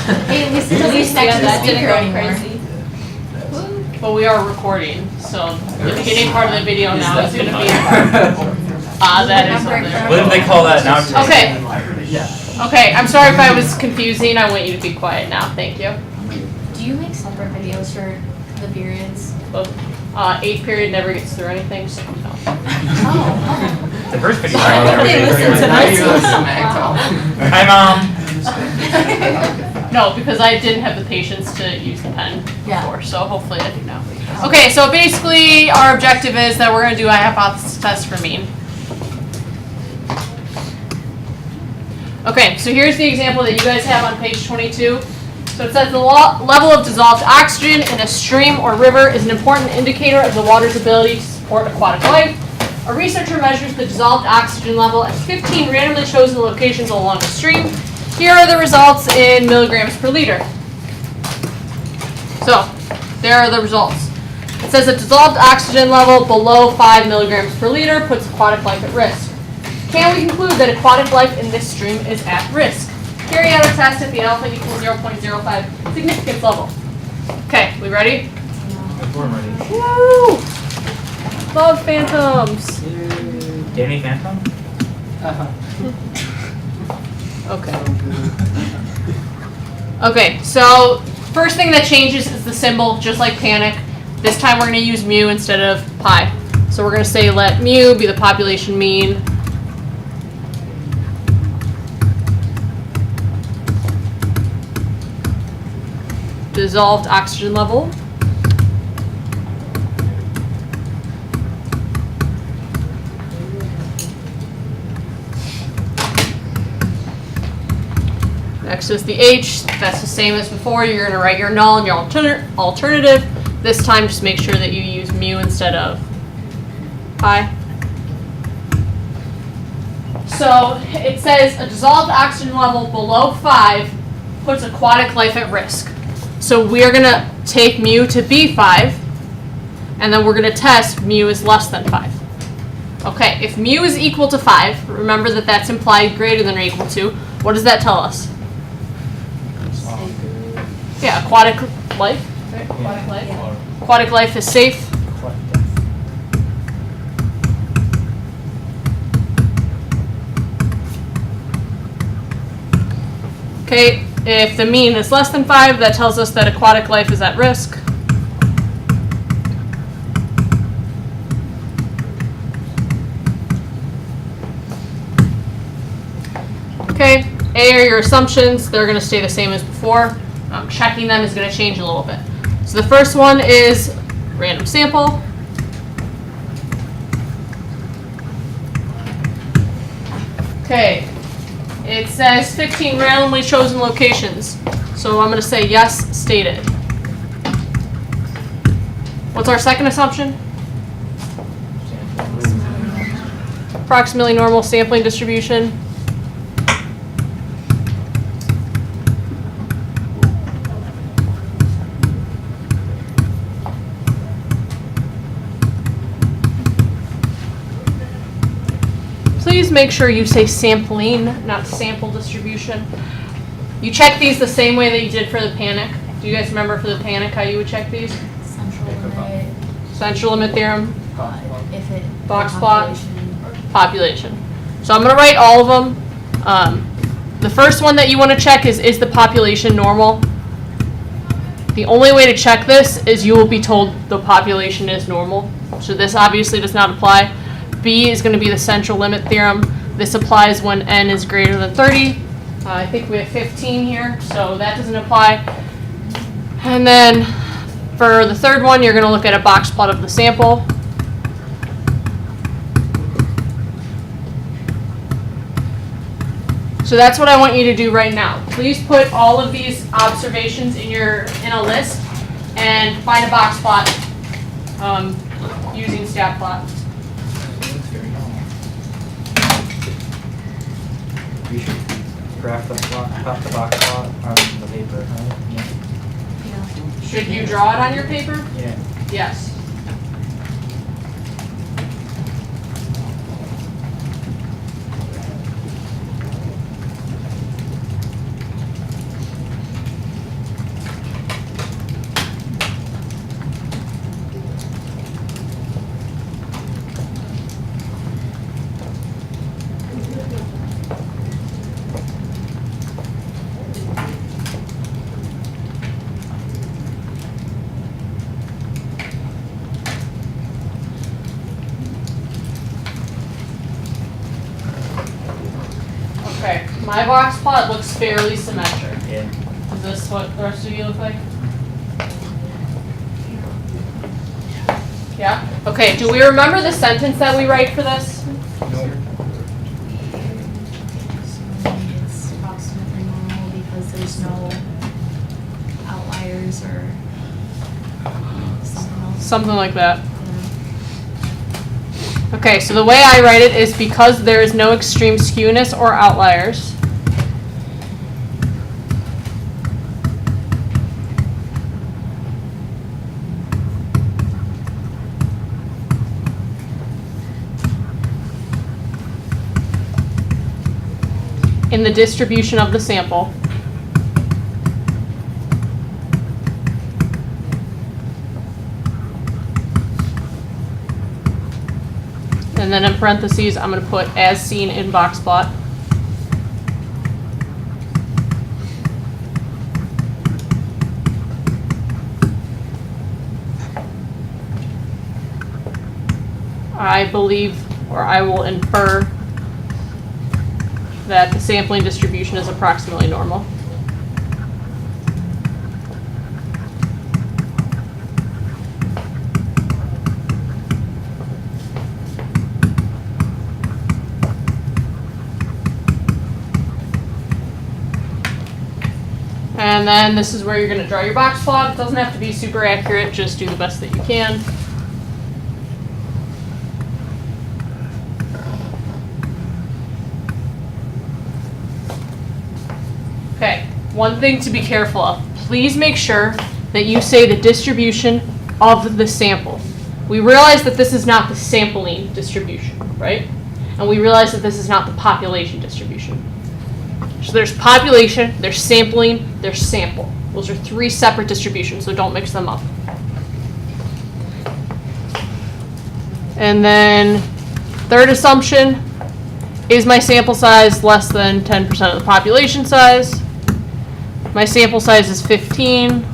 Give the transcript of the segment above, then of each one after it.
Hey, at least it doesn't connect to the speaker anymore. But we are recording, so the beginning part of the video now is going to be that is on there. What if they call that now? Okay. Okay, I'm sorry if I was confusing. I want you to be quiet now. Thank you. Do you make separate videos for the periods? Well, 8th period never gets through anything, so no. Oh. The first video. They listen to Hi, Mom. No, because I didn't have the patience to use the pen Yeah. before, so hopefully I do now. Okay, so basically our objective is that we're going to do a hypothesis test for mean. Okay, so here's the example that you guys have on page 22. So it says the level of dissolved oxygen in a stream or river is an important indicator of the water's ability to support aquatic life. A researcher measures the dissolved oxygen level at 15 randomly chosen locations along the stream. Here are the results in milligrams per liter. So, there are the results. It says a dissolved oxygen level below 5 milligrams per liter puts aquatic life at risk. Can we conclude that aquatic life in this stream is at risk? Carry out a test at the alpha equals 0.05 significance level. Okay, we ready? We're ready. Woo! Love phantoms. Do you have any phantom? Okay. Okay, so first thing that changes is the symbol, just like panic. This time we're going to use mu instead of pi. So we're going to say let mu be the population mean. Dissolved oxygen level. Next is the H. That's the same as before. You're going to write your null and your alternative. This time just make sure that you use mu instead of pi. So it says a dissolved oxygen level below 5 puts aquatic life at risk. So we are going to take mu to be 5, and then we're going to test mu is less than 5. Okay, if mu is equal to 5, remember that that's implied greater than or equal to. What does that tell us? Yeah, aquatic life. Right? Aquatic life. Yeah. Aquatic life is safe. Okay, if the mean is less than 5, that tells us that aquatic life is at risk. Okay, A are your assumptions. They're going to stay the same as before. Checking them is going to change a little bit. So the first one is random sample. Okay, it says 15 randomly chosen locations. So I'm going to say yes stated. What's our second assumption? Approximately normal sampling distribution. Please make sure you say sampling, not sample distribution. You check these the same way that you did for the panic. Do you guys remember for the panic how you would check these? Central limit. Central limit theorem, If it. box plot, population. population. So I'm going to write all of them. The first one that you want to check is the population normal? The only way to check this is you will be told the population is normal. So this obviously does not apply. B is going to be the central limit theorem. This applies when n is greater than 30. I think we have 15 here, so that doesn't apply. And then for the third one, you're going to look at a box plot of the sample. So that's what I want you to do right now. Please put all of these observations in a list and find a box plot using stat plot. We should graph the box plot on the paper, right? Yeah. Should you draw it on your paper? Yeah. Yes. Okay, my box plot looks fairly symmetric. Yeah. Is this what the rest of you look like? Yeah? Okay, do we remember the sentence that we write for this? It's approximately normal because there's no outliers or something else. Something like that. Okay, so the way I write it is because there is no extreme skewness or outliers. In the distribution of the sample. And then in parentheses, I'm going to put as seen in box plot. I believe, or I will infer, that the sampling distribution is approximately normal. And then this is where you're going to draw your box plot. It doesn't have to be super accurate, just do the best that you can. Okay, one thing to be careful of. Please make sure that you say the distribution of the sample. We realize that this is not the sampling distribution, right? And we realize that this is not the population distribution. So there's population, there's sampling, there's sample. Those are three separate distributions, so don't mix them up. And then third assumption, is my sample size less than 10% of the population size? My sample size is 15.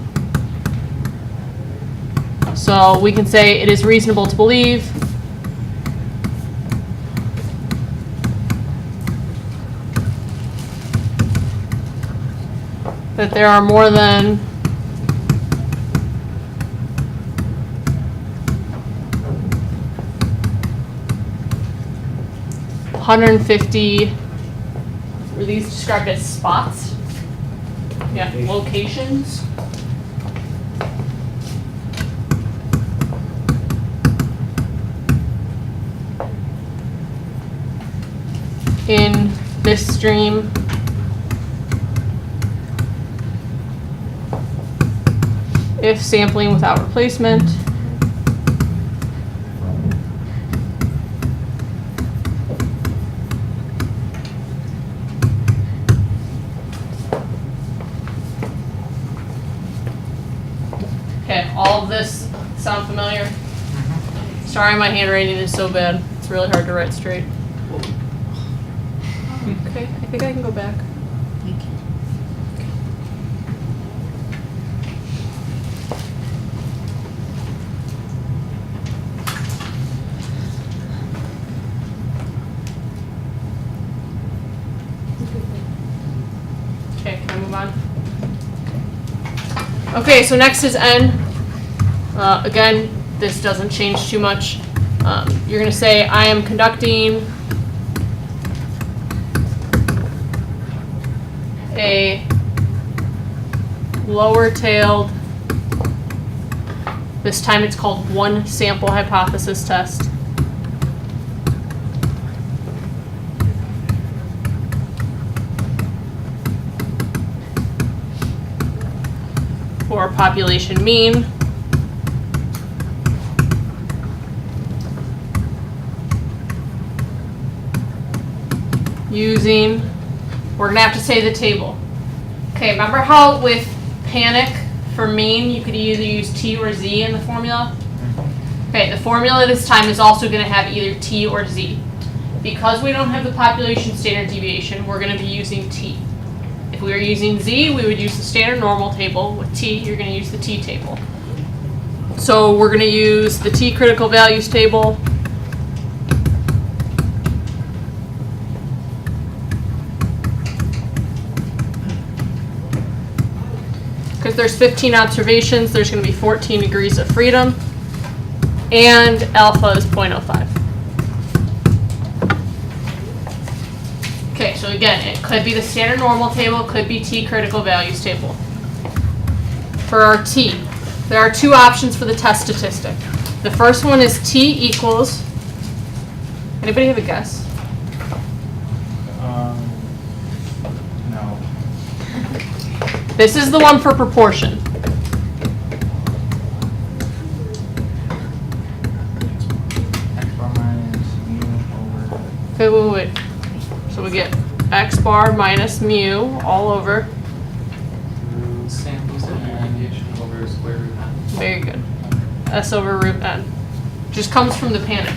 So we can say it is reasonable to believe that there are more than 150, were these described as spots? Yeah, locations. In this stream. If sampling without replacement. Okay, all of this sound familiar? Mm-hmm. Sorry, my handwriting is so bad. It's really hard to write straight. Okay, I think I can go back. Okay, can I move on? Okay, so next is N. Again, this doesn't change too much. You're going to say, I am conducting a lower-tailed, this time it's called one sample hypothesis test. For population mean. Using, we're going to have to say the table. Okay, remember how with panic for mean you could either use T or Z in the formula? Okay, the formula this time is also going to have either T or Z. Because we don't have the population standard deviation, we're going to be using T. If we were using Z, we would use the standard normal table. With T, you're going to use the T table. So we're going to use the T critical values table. if there's 15 observations, there's going to be 14 degrees of freedom. And alpha is 0.05. Okay, so again, it could be the standard normal table, it could be T critical values table. For our T, there are two options for the test statistic. The first one is T equals, anybody have a guess? No. This is the one for proportion. X bar minus mu over. Okay, wait. So we get x bar minus mu all over. Sample deviation over square root n. Very good. S over root n. Just comes from the panic.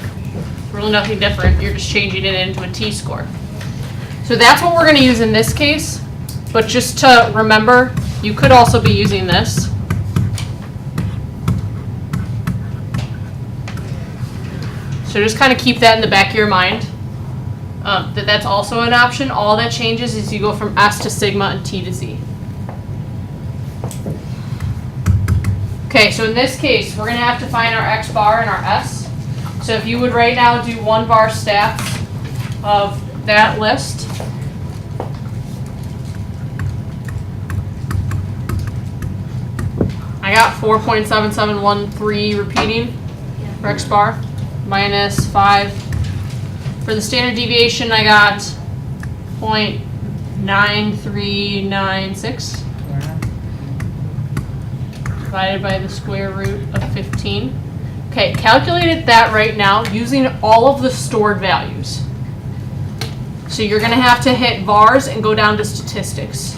Really nothing different. You're just changing it into a t-score. So that's what we're going to use in this case. But just to remember, you could also be using this. So just kind of keep that in the back of your mind. That's also an option. All that changes is you go from S to sigma and T to Z. Okay, so in this case, we're going to have to find our X bar and our S. So if you would right now do 1 bar stats of that list. I got 4.7713 repeating for X bar minus 5. For the standard deviation, I got 0.9396 divided by the square root of 15. Okay, calculated that right now using all of the stored values. So you're going to have to hit vars and go down to statistics.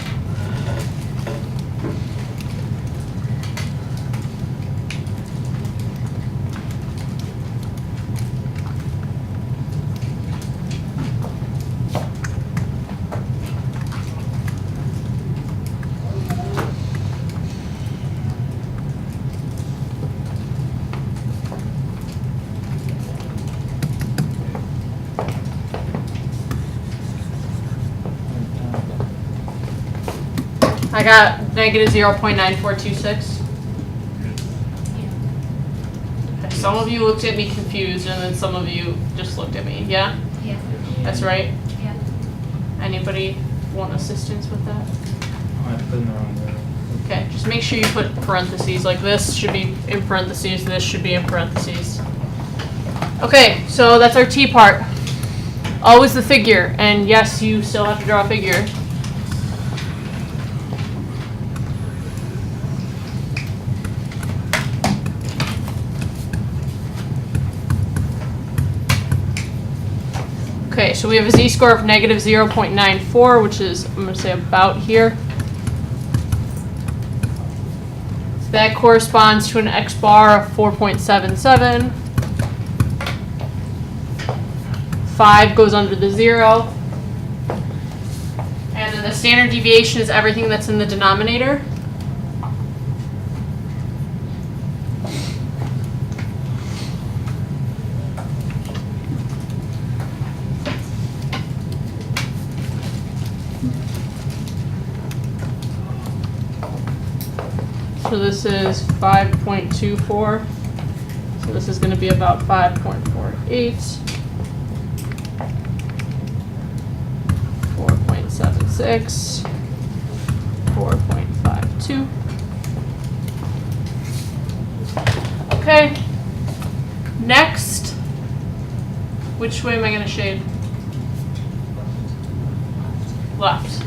I got negative 0.9426. Okay, some of you looked at me confused, and then some of you just looked at me. Yeah? Yeah. That's right? Yeah. Anybody want assistance with that? Oh, I put in the wrong word. Okay, just make sure you put parentheses. Like this should be in parentheses, this should be in parentheses. Okay, so that's our T part. Always the figure, and yes, you still have to draw a figure. Okay, so we have a z-score of negative 0.94, which is, I'm going to say, about here. That corresponds to an x bar of 4.77. 5 goes under the 0. And then the standard deviation is everything that's in the denominator. So this is 5.24. So this is going to be about 5.48. 4.76. 4.52. Okay. Next, which way am I going to shade? Left.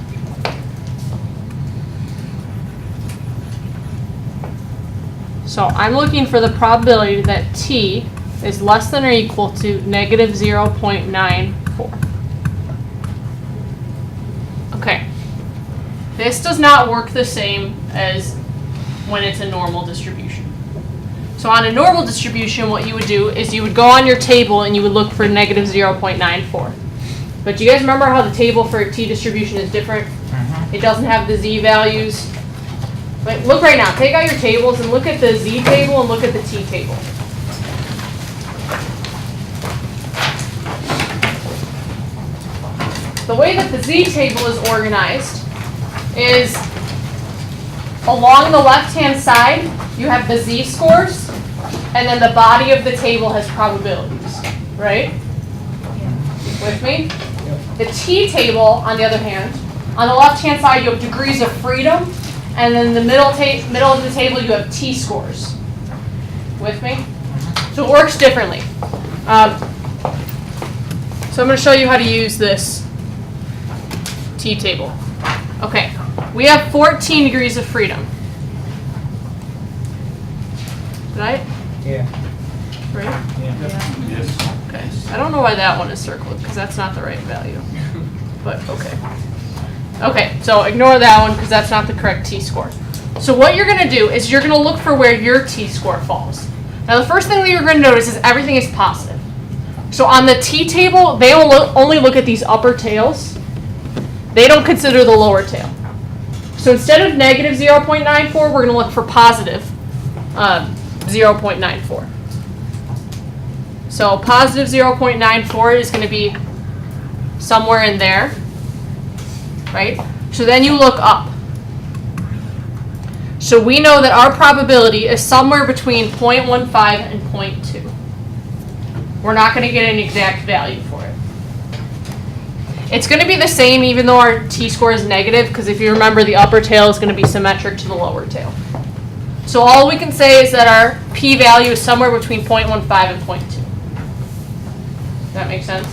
So I'm looking for the probability that T is less than or equal to negative 0.94. Okay. This does not work the same as when it's a normal distribution. So on a normal distribution, what you would do is you would go on your table and you would look for negative 0.94. But do you guys remember how the table for a T distribution is different? It doesn't have the Z values. But look right now, take out your tables and look at the Z table and look at the T table. The way that the Z table is organized is along the left-hand side, you have the z-scores, and then the body of the table has probabilities, right? With me? The t-table, on the other hand, on the left-hand side, you have degrees of freedom, and then in the middle of the table, you have t-scores. With me? So it works differently. So I'm going to show you how to use this t-table. Okay, we have 14 degrees of freedom. Right? Yeah. Right? Yeah. Yes. Okay. I don't know why that one is circled, because that's not the right value. But okay. Okay, so ignore that one, because that's not the correct t-score. So what you're going to do is you're going to look for where your t-score falls. Now the first thing that you're going to notice is everything is positive. So on the t-table, they only look at these upper tails. They don't consider the lower tail. So instead of negative 0.94, we're going to look for positive 0.94. So positive 0.94 is going to be somewhere in there, right? So then you look up. So we know that our probability is somewhere between 0.15 and 0.2. We're not going to get an exact value for it. It's going to be the same even though our t-score is negative, because if you remember, the upper tail is going to be symmetric to the lower tail. So all we can say is that our p-value is somewhere between 0.15 and 0.2. Does that make sense?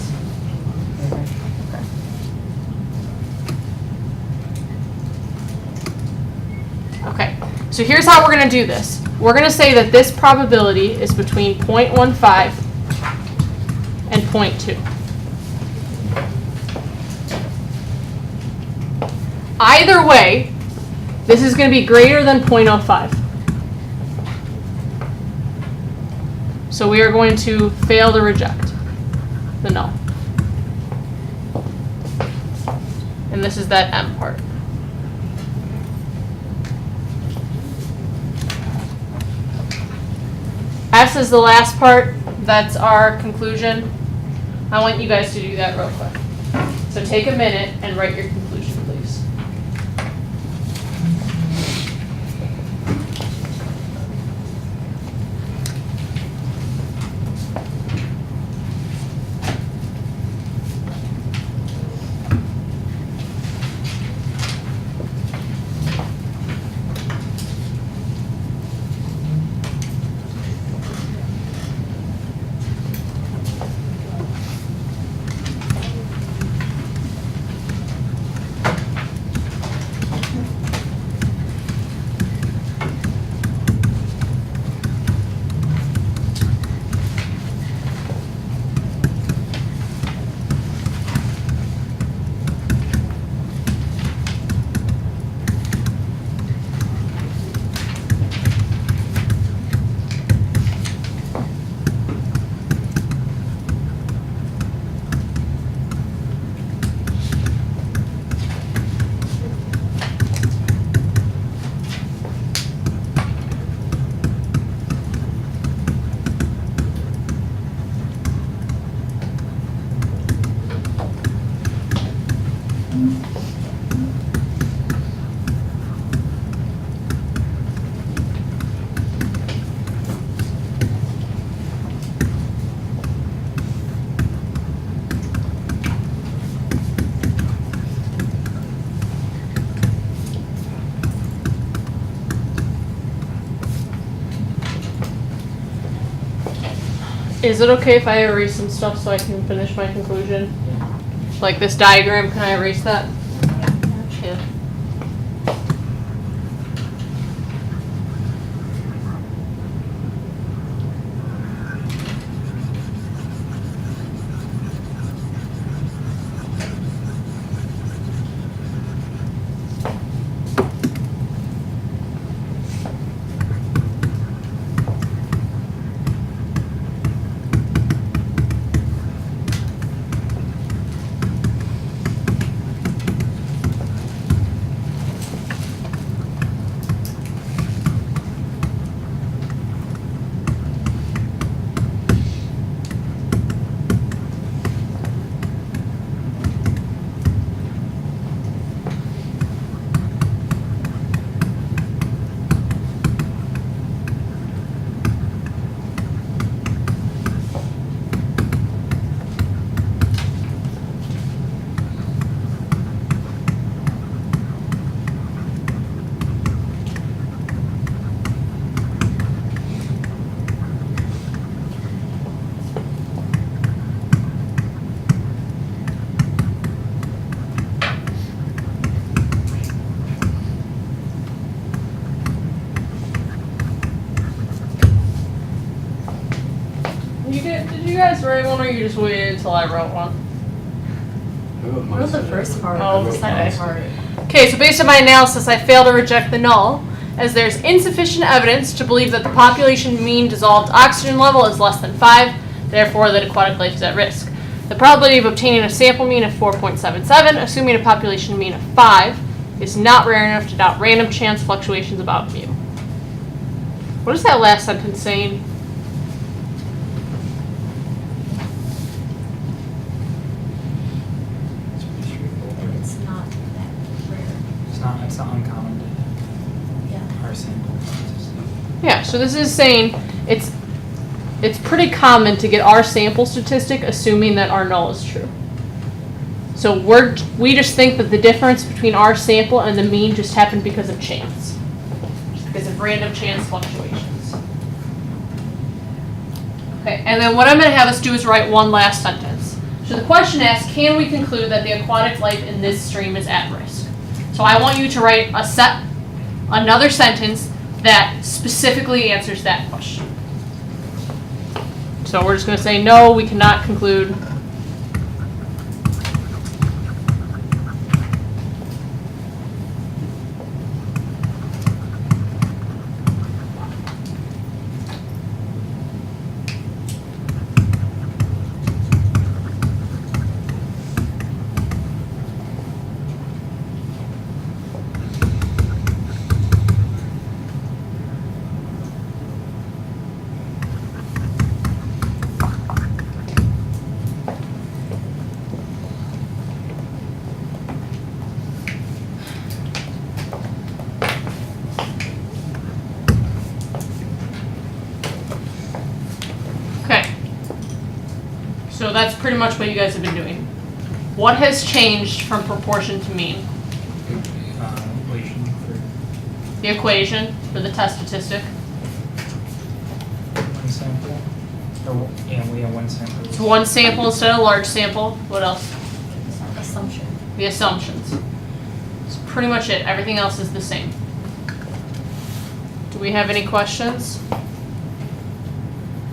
Okay, so here's how we're going to do this. We're going to say that this probability is between 0.15 and 0.2. Either way, this is going to be greater than 0.05. So we are going to fail to reject the null. And this is that M part. S is the last part. That's our conclusion. I want you guys to do that real quick. So take a minute and write your conclusion, please. Is it okay if I erase some stuff so I can finish my conclusion? Like this diagram, can I erase that? Yeah. guys write one, or you just waited until I wrote one? I wrote the first part, Oh, the second okay. part. Okay, so based on my analysis, I fail to reject the null, as there's insufficient evidence to believe that the population mean dissolved oxygen level is less than 5, therefore that aquatic life is at risk. The probability of obtaining a sample mean of 4.77, assuming a population mean of 5, is not rare enough to doubt random chance fluctuations about mu. What is that last sentence saying? It's pretty straightforward. It's not that rare. It's not uncommon Yeah. to our sample. Yeah, so this is saying it's pretty common to get our sample statistic assuming that our null is true. So we just think that the difference between our sample and the mean just happened because of chance. Just because of random chance fluctuations. Okay, and then what I'm going to have us do is write one last sentence. So the question asks, can we conclude that the aquatic life in this stream is at risk? So I want you to write another sentence that specifically answers that question. So we're just going to say, no, we cannot conclude. Okay. So that's pretty much what you guys have been doing. What has changed from proportion to mean? Equation for The equation for the test statistic. one sample. Oh, yeah, we have one sample. It's one sample instead of a large sample. What else? Assumption. The assumptions. That's pretty much it. Everything else is the same. Do we have any questions?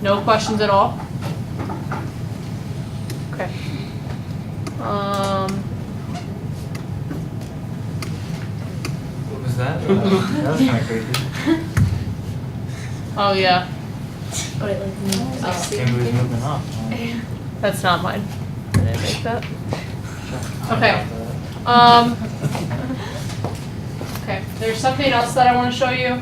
No questions at all? Okay. What was that? That was kind of crazy. Oh yeah, Oh, it like moved up. Maybe we was moving up. that's not mine. I didn't make that. I Okay. got that. Okay, there's something else that I want to show you.